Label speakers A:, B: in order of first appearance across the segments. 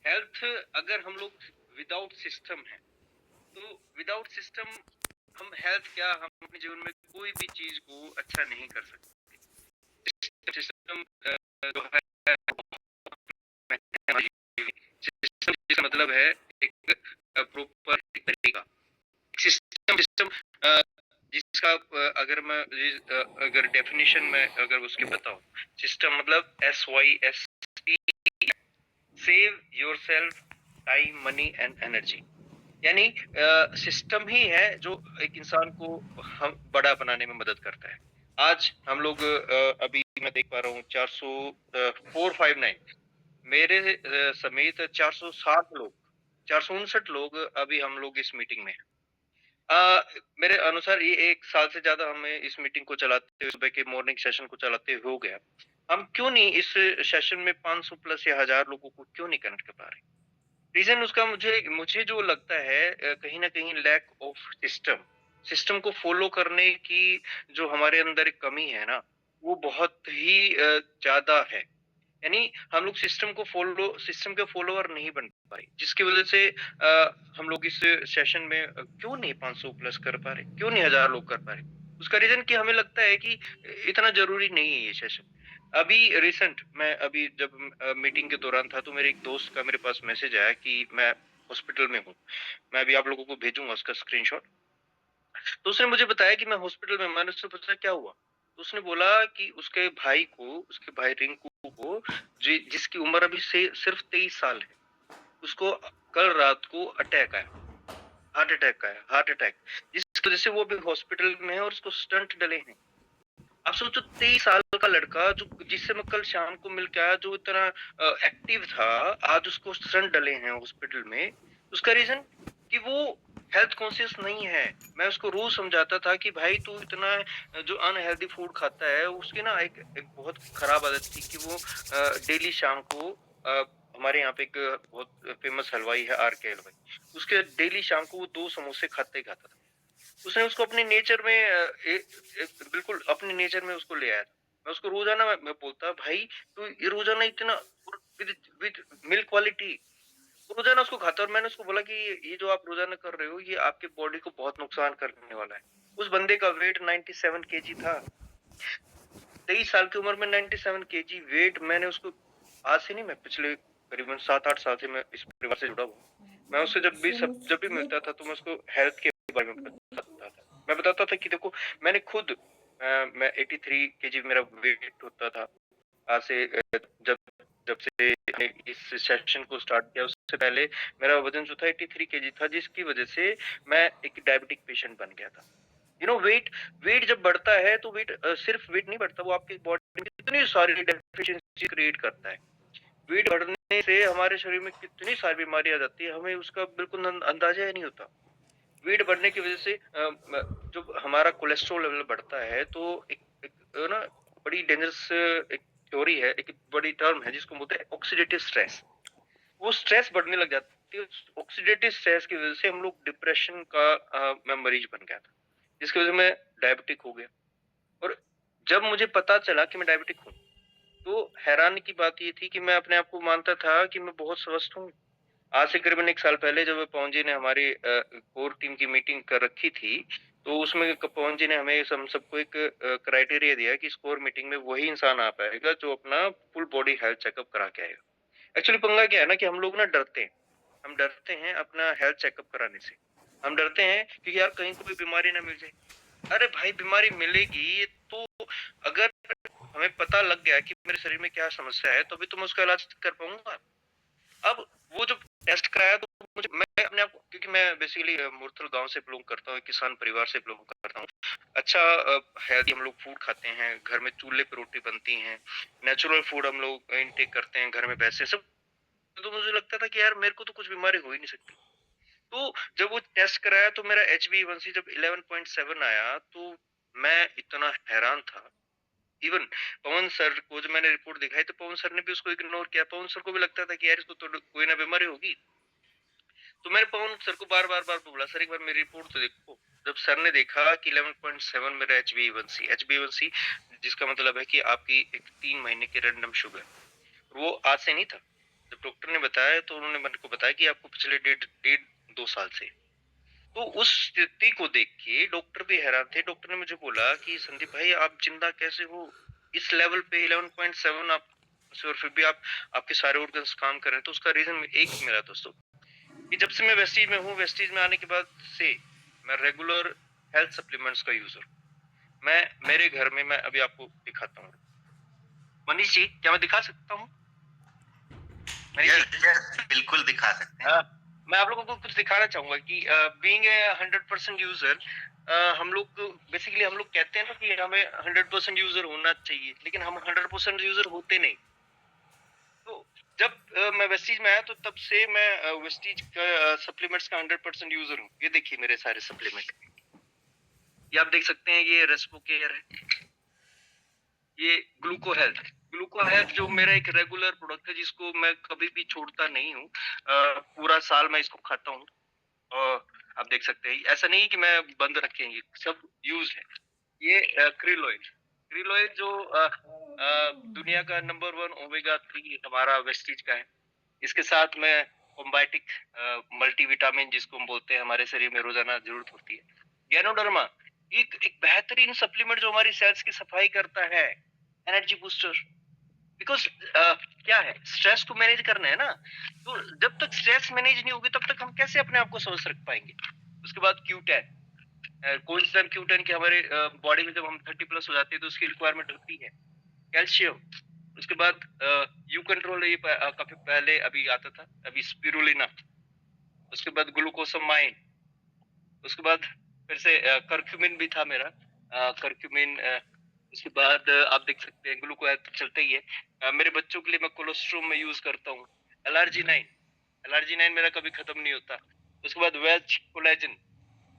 A: Health अगर हम लोग विदाउट सिस्टम है, तो विदाउट सिस्टम हम हेल्थ क्या, हम अपने जीवन में कोई भी चीज को अच्छा नहीं कर सकते। सिस्टम जो है, सिस्टम जिसका मतलब है एक प्रॉपर तरीका, सिस्टम सिस्टम जिसका अगर मैं अगर डेफिनेशन में अगर उसके बताऊं, सिस्टम मतलब SYST, save yourself, time, money and energy. यानी सिस्टम ही है जो एक इंसान को हम बड़ा बनाने में मदद करता है। आज हम लोग अभी मैं देख पा रहा हूँ 459 मेरे समेत 460 लोग, 459 लोग अभी हम लोग इस मीटिंग में हैं। मेरे अनुसार ये 1 साल से ज़्यादा हमें इस मीटिंग को चलाते, सुबह के मॉर्निंग सेशन को चलाते हो गया। हम क्यों नहीं इस सेशन में 500 प्लस या 1000 लोगों को क्यों नहीं कनेक्ट कर पा रहे? रीज़न उसका मुझे मुझे जो लगता है कहीं न कहीं लैक ऑफ सिस्टम। सिस्टम को फ़ॉलो करने की जो हमारे अंदर एक कमी है ना, वो बहुत ही ज़्यादा है। यानी हम लोग सिस्टम के फॉलोवर नहीं बन पाए, जिसकी वजह से हम लोग इस सेशन में क्यों नहीं 500 प्लस कर पा रहे, क्यों नहीं 1000 लोग कर पा रहे। उसका रीजन कि हमें लगता है कि इतना जरूरी नहीं है ये सेशन। अभी रिसेंट मैं अभी जब मीटिंग के दौरान था, तो मेरे एक दोस्त का मेरे पास मैसेज आया कि मैं हॉस्पिटल में हूँ। मैं अभी आप लोगों को भेजूंगा उसका स्क्रीनशॉट। तो उसने मुझे बताया कि मैं हॉस्पिटल में। मैंने उससे पूछा क्या हुआ, तो उसने बोला कि उसके भाई रिंकू को, जिसकी उम्र अभी से सिर्फ 23 साल है, उसको कल रात को अटैक आया, हार्ट अटैक, जिसकी वजह से वो अभी हॉस्पिटल में है और उसको स्टंट डले हैं। आप सोचो 23 साल का लड़का, जो जिससे मैं कल शाम को मिल के आया, जो इतना एक्टिव था, आज उसको स्टंट डले हैं हॉस्पिटल में। उसका रीजन कि वो हेल्थ कॉन्शियस नहीं है। मैं उसको रोज समझाता था कि भाई तू इतना जो अनहेल्दी फूड खाता है, उसकी ना एक बहुत खराब आदत थी कि वो डेली शाम को हमारे यहाँ पे एक बहुत फेमस हलवाई है RK हलवाई, उसके डेली शाम को वो 2 समोसे खाते ही खाता था। उसने उसको अपने नेचर में बिल्कुल अपने नेचर में उसको ले आया था। मैं उसको रोजाना मैं बोलता भाई तू ये रोजाना इतना विद विद मिल्क क्वालिटी रोजाना उसको खाता। और मैंने उसको बोला कि ये जो आप रोजाना कर रहे हो, ये आपके बॉडी को बहुत नुकसान करने वाला है। उस बंदे का वेट 97 केजी था। 23 साल की उम्र में 97 केजी वेट। मैंने उसको आज से नहीं, मैं पिछले करीबन 7-8 साल से मैं इस परिवार से जुड़ा हुआ। मैं उससे जब भी मिलता था, तो मैं उसको हेल्थ के बारे में बताता था। मैं बताता था कि देखो, मैंने खुद मैं 83 केजी मेरा वेट होता था। आज से जब जब से मैंने इस सेशन को स्टार्ट किया, उससे पहले मेरा वजन जो था 83 केजी था, जिसकी वजह से मैं एक डायबिटिक पेशेंट बन गया था। वेट वेट जब बढ़ता है, तो वेट सिर्फ वेट नहीं बढ़ता, वो आपकी बॉडी में कितनी सारी डेफिशिएंसी क्रिएट करता है। वेट बढ़ने से हमारे शरीर में कितनी सारी बीमारियां आ जाती है, हमें उसका बिल्कुल अंदाजा ही नहीं होता। वेट बढ़ने की वजह से जब हमारा कोलेस्ट्रॉल लेवल बढ़ता है, तो एक ना बड़ी डेंजरस एक थ्योरी है, एक बड़ी टर्म है जिसको बोलते हैं ऑक्सीडेटिव स्ट्रेस। वो स्ट्रेस बढ़ने लग जाती है। ऑक्सीडेटिव स्ट्रेस की वजह से हम लोग डिप्रेशन का मैं मरीज बन गया था, जिसकी वजह से मैं डायबिटिक हो गया। और जब मुझे पता चला कि मैं डायबिटिक हूँ, तो हैरानी की बात ये थी कि मैं अपने आप को मानता था कि मैं बहुत स्वस्थ हूँ। आज से करीबन 1 साल पहले जब पवन जी ने हमारी कोर टीम की मीटिंग कर रखी थी, तो उसमें पवन जी ने हमें हम सबको एक क्राइटेरिया दिया कि इस कोर मीटिंग में वही इंसान आ पाएगा जो अपना फुल बॉडी हेल्थ चेकअप करा के आएगा। एक्चुअली पंगा क्या है ना, कि हम लोग ना डरते हैं। हम डरते हैं अपना हेल्थ चेकअप कराने से। हम डरते हैं कि यार कहीं कोई बीमारी ना मिल जाए। अरे भाई, बीमारी मिलेगी तो अगर हमें पता लग गया कि मेरे शरीर में क्या समस्या है, तभी तो मैं उसका इलाज कर पाऊंगा। अब वो जब टेस्ट कराया, तो मुझे मैं अपने आप को, क्योंकि मैं बेसिकली मुरथल गांव से बिलोंग करता हूँ, किसान परिवार से बिलोंग करता हूँ। अच्छा हेल्दी हम लोग फूड खाते हैं, घर में चूल्हे पे रोटी बनती है, नेचुरल फूड हम लोग इनटेक करते हैं घर में, वैसे सब। तो मुझे लगता था कि यार मेरे को तो कुछ बीमारी हो ही नहीं सकती। तो जब वो टेस्ट कराया, तो मेरा HbA1c जब 11.7 आया, तो मैं इतना हैरान था। इवन पवन सर को जब मैंने रिपोर्ट दिखाई, तो पवन सर ने भी उसको इग्नोर किया। पवन सर को भी लगता था कि यार इसको तो कोई ना बीमारी होगी। तो मैंने पवन सर को बार बार बार बोला, सर एक बार मेरी रिपोर्ट तो देखो। जब सर ने देखा कि 11.7 मेरा HbA1c जिसका मतलब है कि आपकी एक 3 महीने की रैंडम शुगर, वो आज से नहीं था। जब डॉक्टर ने बताया तो उन्होंने मेरे को बताया कि आपको पिछले डेढ़ डेढ़ 2 साल से। तो उस स्थिति को देख के डॉक्टर भी हैरान थे। डॉक्टर ने मुझे बोला कि संदीप भाई आप जिंदा कैसे हो? इस लेवल पे 11.7 आप और फिर भी आपके सारे ऑर्गन्स काम कर रहे हैं। तो उसका रीज़न एक मिला दोस्तों, कि जब से मैं वेस्टीज में हूँ, वेस्टीज में आने के बाद से मैं रेगुलर हेल्थ सप्लीमेंट्स का यूज़र हूँ। मैं मेरे घर में मैं अभी आपको दिखाता हूँ। मनीष जी, क्या मैं दिखा सकता हूँ? मनीष
B: यस,
A: जी?
B: यस, बिल्कुल दिखा सकते हैं।
A: मैं आप लोगों को कुछ दिखाना चाहूँगा कि बीइंग ए 100% यूज़र हम लोग बेसिकली हम लोग कहते हैं ना कि हमें 100% यूज़र होना चाहिए, लेकिन हम 100% यूज़र होते नहीं। तो जब मैं वेस्टीज में आया तो तब से मैं वेस्टीज का सप्लीमेंट्स का 100% यूज़र हूँ। ये देखिए मेरे सारे सप्लीमेंट। ये आप देख सकते हैं, ये रेस्पो केयर है, ये ग्लूको हेल्थ। ग्लूको हेल्थ जो मेरा एक रेगुलर प्रोडक्ट है जिसको मैं कभी भी छोड़ता नहीं हूँ। पूरा साल मैं इसको खाता हूँ। आप देख सकते हैं, ऐसा नहीं है कि मैं बंद रखे हैं, ये सब यूज़ है। ये krill ऑयल जो दुनिया का नंबर 1 ओमेगा 3 हमारा वेस्टीज का है। इसके साथ में कोम्बायोटिक मल्टीविटामिन जिसको हम बोलते हैं, हमारे शरीर में रोजाना जरूरत होती है। गैनोडर्मा एक एक बेहतरीन सप्लीमेंट जो हमारी सेल्स की सफाई करता है, एनर्जी बूस्टर। बिकॉज क्या है, स्ट्रेस को मैनेज करना है ना, तो जब तक स्ट्रेस मैनेज नहीं होगी तब तक हम कैसे अपने आप को स्वस्थ रख पाएंगे। उसके बाद Q10, कोएंजाइम Q10 की हमारे बॉडी में जब हम 30 प्लस हो जाते हैं तो उसकी रिक्वायरमेंट होती है। कैल्शियम, उसके बाद यू कंट्रोल, ये काफी पहले अभी आता था, अभी स्पिरुलिना। उसके बाद ग्लूकोसामाइन। उसके बाद फिर से करक्यूमिन भी था मेरा, करक्यूमिन। उसके बाद आप देख सकते हैं ग्लूको तो चलता ही है। मेरे बच्चों के लिए मैं कोलोस्ट्रोम में यूज करता हूँ। एलआरजी 9, एलआरजी 9 मेरा कभी खत्म नहीं होता। उसके बाद वेज कोलेजन।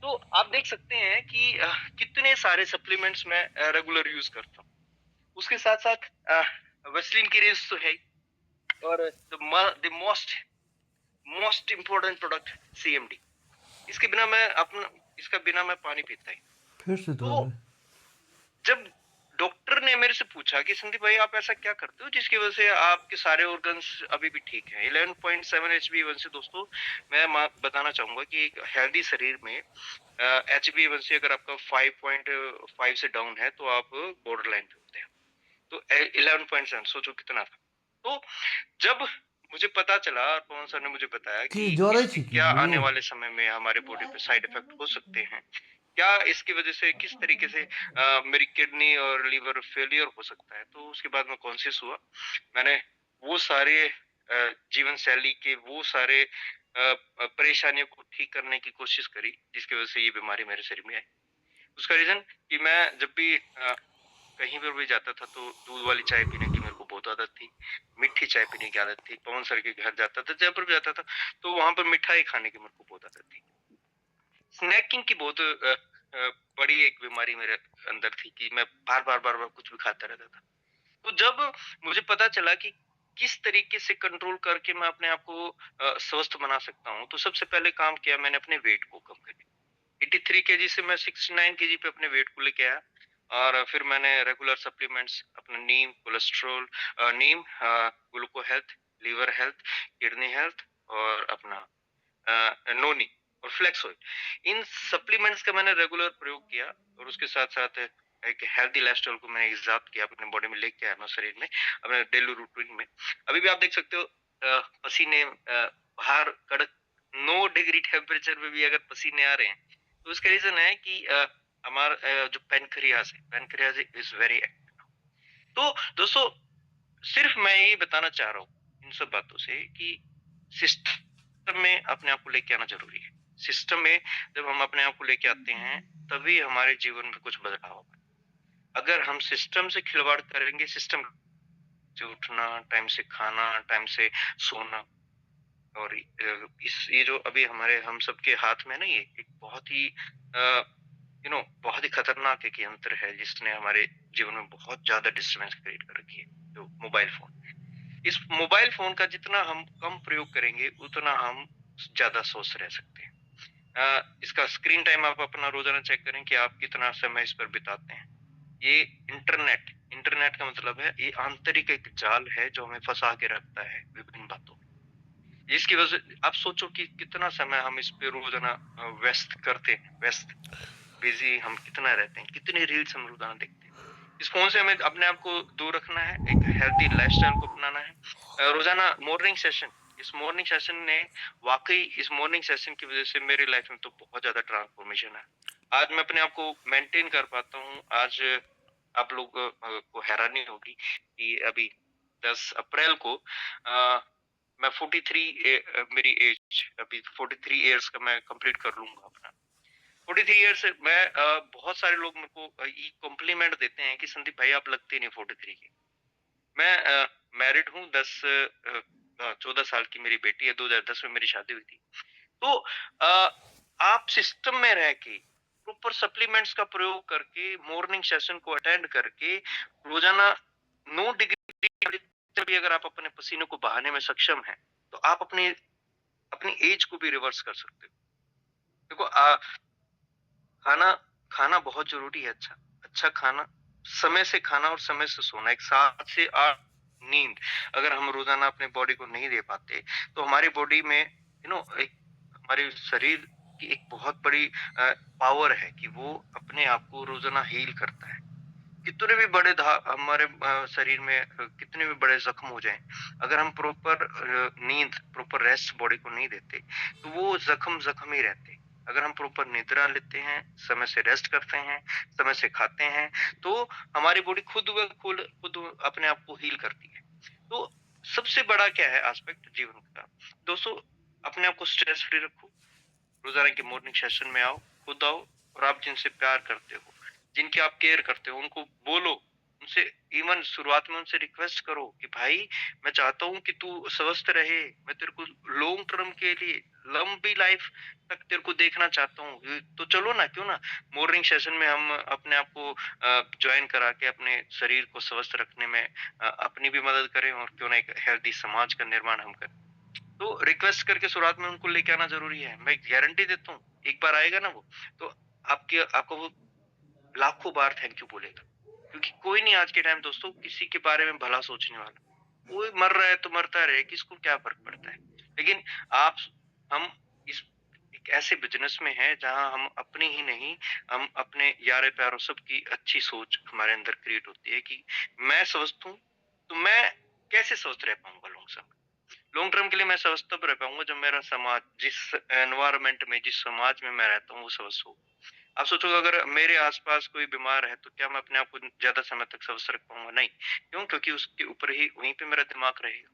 A: तो आप देख सकते हैं कि कितने सारे सप्लीमेंट्स मैं रेगुलर यूज करता हूँ। उसके साथ साथ वेस्लिन की रेंज तो है ही, और the most most important product CMD। इसके बिना मैं अपना इसका बिना मैं पानी पीता ही।
C: फिर से
A: तो
C: दोहराए।
A: जब डॉक्टर ने मेरे से पूछा कि संदीप भाई आप ऐसा क्या करते हो जिसकी वजह से आपके सारे ऑर्गन्स अभी भी ठीक हैं, 11.7 HbA1c दोस्तों, मैं बताना चाहूंगा कि एक हेल्दी शरीर में HbA1c अगर आपका 5.5 से डाउन है तो आप बॉर्डर लाइन पे होते हैं। तो 11.7 सोचो कितना था। तो जब मुझे पता चला और पवन सर ने मुझे बताया
C: कि
A: कि
C: जोरै
A: इसके
C: छिकी
A: क्या
C: जो
A: आने वाले समय में हमारे बॉडी पे साइड इफेक्ट हो सकते हैं, क्या इसकी वजह से किस तरीके से मेरी किडनी और लीवर फेलियर हो सकता है, तो उसके बाद मैं कॉन्शियस हुआ। मैंने वो सारे जीवन शैली के वो सारे परेशानियों को ठीक करने की कोशिश करी जिसकी वजह से ये बीमारी मेरे शरीर में आई। उसका रीजन कि मैं जब भी कहीं पर भी जाता था तो दूध वाली चाय पीने की मेरे को बहुत आदत थी, मीठी चाय पीने की आदत थी। पवन सर के घर जाता था, जब भी जाता था तो वहां पर मिठाई खाने की मेरे को बहुत आदत थी। स्नैकिंग की बहुत बड़ी एक बीमारी मेरे अंदर थी कि मैं बार बार कुछ भी खाता रहता था। तो जब मुझे पता चला कि किस तरीके से कंट्रोल करके मैं अपने आप को स्वस्थ बना सकता हूँ, तो सबसे पहले काम किया मैंने अपने वेट को कम करने। 83 केजी से मैं 69 केजी पे अपने वेट को लेके आया। और फिर मैंने रेगुलर सप्लीमेंट्स अपना neem cholesterol, neem, gluco health, liver health, kidney health और अपना नोनी और फ्लेक्स ऑयल, इन सप्लीमेंट्स का मैंने रेगुलर प्रयोग किया। और उसके साथ साथ एक हेल्दी लाइफस्टाइल को मैंने इजाद किया, अपने बॉडी में लेके आया, अपने शरीर में, अपने डेली रूटीन में। अभी भी आप देख सकते हो पसीने बाहर कड़क 9 डिग्री टेम्परेचर में भी अगर पसीने आ रहे हैं, तो उसका रीजन है कि हमारा जो पैनक्रियाज इज वेरी एक्टिव। तो दोस्तों, सिर्फ मैं ये बताना चाह रहा हूँ इन सब बातों से कि सिस्टम में अपने आप को लेके आना जरूरी है। सिस्टम में जब हम अपने आप को लेके आते हैं तभी हमारे जीवन में कुछ बदलाव होगा। अगर हम सिस्टम से खिलवाड़ करेंगे, सिस्टम से उठना, टाइम से खाना, टाइम से सोना, और इस ये जो अभी हमारे हम सबके हाथ में ना, ये एक बहुत ही बहुत ही खतरनाक एक यंत्र है जिसने हमारे जीवन में बहुत ज्यादा डिस्टर्बेंस क्रिएट कर रखी है, जो मोबाइल फोन। इस मोबाइल फोन का जितना हम कम प्रयोग करेंगे उतना हम ज्यादा स्वस्थ रह सकते हैं। इसका स्क्रीन टाइम आप अपना रोजाना चेक करें कि आप कितना समय इस पर बिताते हैं। ये इंटरनेट इंटरनेट का मतलब है, ये आंतरिक एक जाल है जो हमें फंसा के रखता है विभिन्न बातों में। जिसकी वजह से आप सोचो कि कितना समय हम इस पे रोज़ाना व्यस्त करते हैं, बिज़ी हम कितना रहते हैं, कितनी रील्स हम रोज़ाना देखते हैं। इस फ़ोन से हमें अपने आप को दूर रखना है, एक हेल्दी लाइफ़स्टाइल को अपनाना है। रोज़ाना मॉर्निंग सेशन, इस मॉर्निंग सेशन ने वाक़ई इस मॉर्निंग सेशन की वज़ह से मेरी लाइफ़ में तो बहुत ज़्यादा ट्रांसफ़ॉर्मेशन है। आज मैं अपने आप को मेंटेन कर पाता हूँ, आज आप लोग को हैरानी होगी कि अभी 10 अप्रैल को मैं 43 मेरी एज अभी 43 इयर्स का मैं कंप्लीट कर लूँगा अपना। 43 इयर्स से मैं बहुत सारे लोग मेरे को ये कॉम्प्लीमेंट देते हैं कि संदीप भाई आप लगते नहीं 43 के। मैं मैरिड हूँ 14 साल की मेरी बेटी है, 2010 में मेरी शादी हुई थी। तो आप सिस्टम में रह के प्रॉपर सप्लीमेंट्स का प्रयोग करके मॉर्निंग सेशन को अटेंड करके रोजाना 9 डिग्री भी अगर आप अपने पसीने को बहाने में सक्षम हैं, तो आप अपनी अपनी एज को भी रिवर्स कर सकते हो। देखो खाना खाना बहुत ज़रूरी है अच्छा। अच्छा खाना, समय से खाना और समय से सोना, एक 7 से 8 नींद अगर हम रोज़ाना अपने बॉडी को नहीं दे पाते, तो हमारी बॉडी में एक हमारे शरीर की एक बहुत बड़ी पावर है कि वो अपने आप को रोज़ाना हील करता है। कितने भी बड़े हमारे शरीर में कितने भी बड़े ज़ख्म हो जाएँ, अगर हम प्रॉपर नींद, प्रॉपर रेस्ट बॉडी को नहीं देते, तो वो ज़ख्म ज़ख्म ही रहते हैं। अगर हम प्रॉपर निद्रा लेते हैं, समय से रेस्ट करते हैं, समय से खाते हैं, तो हमारी बॉडी खुद अपने आप को हील करती है। तो सबसे बड़ा क्या है एस्पेक्ट जीवन का? दोस्तों, अपने आप को स्ट्रेस फ्री रखो। रोजाना के मॉर्निंग सेशन में आओ, खुद आओ और आप जिनसे प्यार करते हो, जिनकी आप केयर करते हो, उनको बोलो, उनसे इवन शुरुआत में उनसे रिक्वेस्ट करो कि भाई मैं चाहता हूँ कि तू स्वस्थ रहे, मैं तेरे को लॉन्ग टर्म के लिए लंबी लाइफ तक तेरे को देखना चाहता हूँ, तो चलो ना, क्यों ना मॉर्निंग सेशन में हम अपने आप को ज्वाइन करा के अपने शरीर को स्वस्थ रखने में अपनी भी मदद करें और क्यों ना एक हेल्दी समाज का निर्माण हम करें। तो रिक्वेस्ट करके शुरुआत में उनको लेके आना ज़रूरी है। मैं गारंटी देता हूँ, एक बार आएगा ना वो, तो आपको वो लाखों बार थैंक यू बोलेगा। क्योंकि कोई नहीं आज के टाइम दोस्तों किसी के बारे में भला सोचने वाला। कोई मर रहा है तो मरता रहे, किसको क्या फ़र्क पड़ता है। लेकिन आप हम इस एक ऐसे बिज़नेस में हैं जहाँ हम अपनी ही नहीं, हम अपने यार-प्यारों सबकी अच्छी सोच हमारे अंदर क्रिएट होती है कि मैं स्वस्थ हूँ, तो मैं कैसे स्वस्थ रह पाऊँगा लॉन्ग टर्म के लिए मैं स्वस्थ तब रह पाऊँगा जब मेरा समाज जिस एनवायरनमेंट में, जिस समाज में मैं रहता हूँ वो स्वस्थ हो। आप सोचोगे अगर मेरे आस-पास कोई बीमार है तो क्या मैं अपने आप को ज़्यादा समय तक स्वस्थ रख पाऊँगा? नहीं। क्यों? क्योंकि उसके ऊपर ही वहीं पे मेरा दिमाग रहेगा।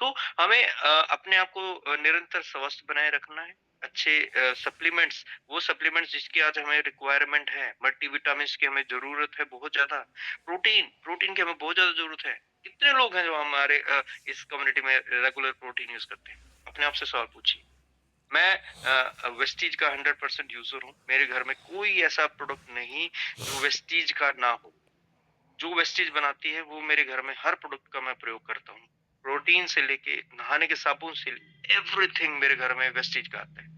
A: तो हमें अपने आप को निरंतर स्वस्थ बनाए रखना है। अच्छे सप्लीमेंट्स, वो सप्लीमेंट्स जिसकी आज हमें रिक्वायरमेंट है, मल्टीविटामिन्स की हमें ज़रूरत है बहुत ज़्यादा। प्रोटीन की हमें बहुत ज़्यादा ज़रूरत है। कितने लोग हैं जो हमारे इस कम्युनिटी में रेगुलर प्रोटीन यूज़ करते हैं? अपने आप से सवाल पूछिए। मैं वेस्टीज का 100% यूज़र हूँ। मेरे घर में कोई ऐसा प्रोडक्ट नहीं जो वेस्टीज का ना हो। जो वेस्टेज बनाती है वो मेरे घर में हर प्रोडक्ट का मैं प्रयोग करता हूँ। प्रोटीन से लेके नहाने के साबुन से एवरीथिंग मेरे घर में वेस्टेज का आता है।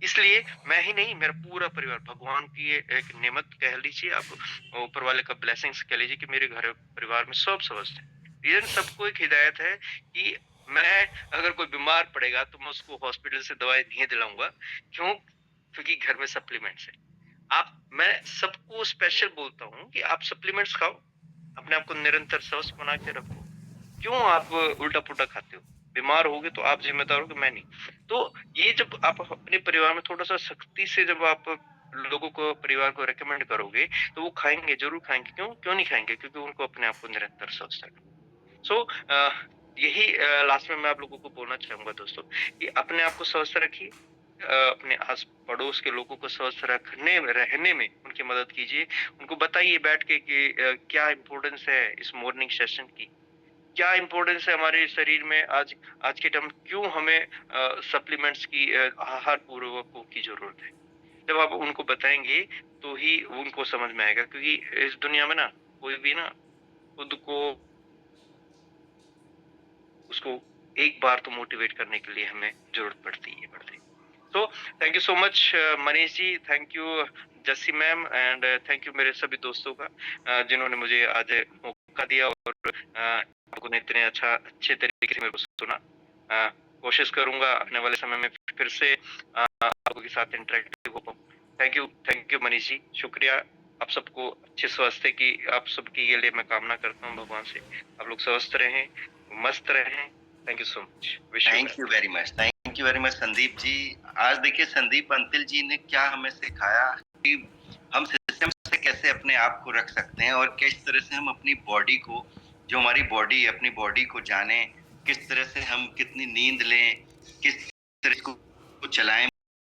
A: इसलिए मैं ही नहीं, मेरा पूरा परिवार, भगवान की ये एक नेमत कह लीजिए आप, ऊपर वाले का ब्लेसिंग्स कह लीजिए कि मेरे घर परिवार में सब स्वस्थ है। रीज़न सबको एक हिदायत है कि मैं अगर कोई बीमार पड़ेगा तो मैं उसको हॉस्पिटल से दवाई नहीं दिलाऊँगा। क्यों? क्योंकि घर में सप्लीमेंट्स है। मैं सबको स्पेशल बोलता हूँ कि आप सप्लीमेंट्स खाओ, अपने आप को निरंतर स्वस्थ बना के रखो। क्यों आप उल्टा-पुल्टा खाते हो? बीमार होगे तो आप ज़िम्मेदार हो कि मैं नहीं। तो ये जब आप अपने परिवार में थोड़ा-सा सख्ती से जब आप लोगों को, परिवार को रिकमेंड करोगे, तो वो खाएँगे, ज़रूर खाएँगे। क्यों? क्यों नहीं खाएँगे? क्योंकि उनको अपने आप को निरंतर स्वस्थ रखना। सो यही लास्ट में मैं आप लोगों को बोलना चाहूँगा दोस्तों कि अपने आप को स्वस्थ रखिए, अपने आस-पड़ोस के लोगों को स्वस्थ रखने में, रहने में उनकी मदद कीजिए। उनको बताइए बैठ के कि क्या इम्पोर्टेंस है इस मॉर्निंग सेशन की। क्या इम्पोर्टेंस है हमारे शरीर में आज आज के टाइम क्यों हमें सप्लीमेंट्स की, आहार पूर्वकों की ज़रूरत है। जब आप उनको बताएँगे तो ही उनको समझ में आएगा, क्योंकि इस दुनिया में ना कोई भी ना खुद को उसको एक बार तो मोटिवेट करने के लिए हमें ज़रूरत पड़ती है। So thank you so much Manish ji, thank you Jassi ma'am and thank you मेरे सभी दोस्तों का, जिन्होंने मुझे आज मौका दिया और लोगों ने इतने अच्छे तरीके से मेरे को सुना। कोशिश करूँगा आने वाले समय में फिर से आपके साथ इंटरेक्टिव हो पाऊँ। थैंक यू मनीष जी, शुक्रिया। आप सबको अच्छे स्वास्थ्य की आप सबकी के लिए मैं कामना करता हूँ भगवान से। आप लोग स्वस्थ रहें, मस्त रहें। Thank you so much. Wish you
B: thank you very much, thank you very much Sandeep ji. आज देखिए संदीप अंतिल जी ने क्या हमें सिखाया कि हम सिस्टम से कैसे अपने आप को रख सकते हैं और किस तरह से हम अपनी बॉडी को, जो हमारी बॉडी है, अपनी बॉडी को जाने, किस तरह से हम कितनी नींद लें, किस तरह को चलाएं